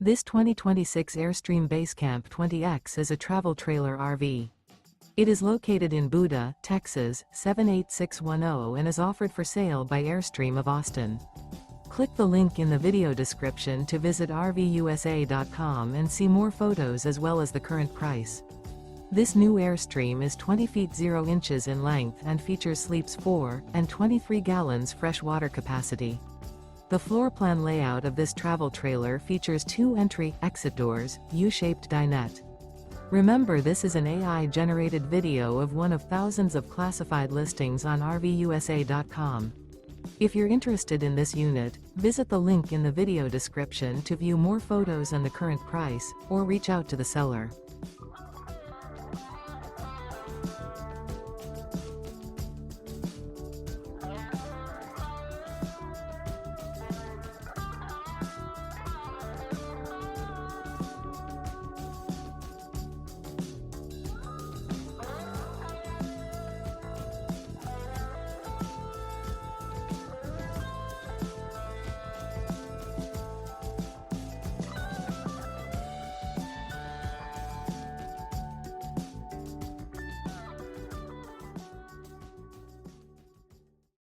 This 2026 Airstream Basecamp 20X is a travel trailer RV. It is located in Buda, Texas, 78610 and is offered for sale by Airstream of Austin. Click the link in the video description to visit RVUSA.com and see more photos as well as the current price. This new Airstream is 20 feet 0 inches in length and features sleeps 4 and 23 gallons fresh water capacity. The floor plan layout of this travel trailer features 2 entry-exit doors, U-shaped dinette. Remember, this is an AI-generated video of one of thousands of classified listings on RVUSA.com. If you're interested in this unit, visit the link in the video description to view more photos and the current price, or reach out to the seller.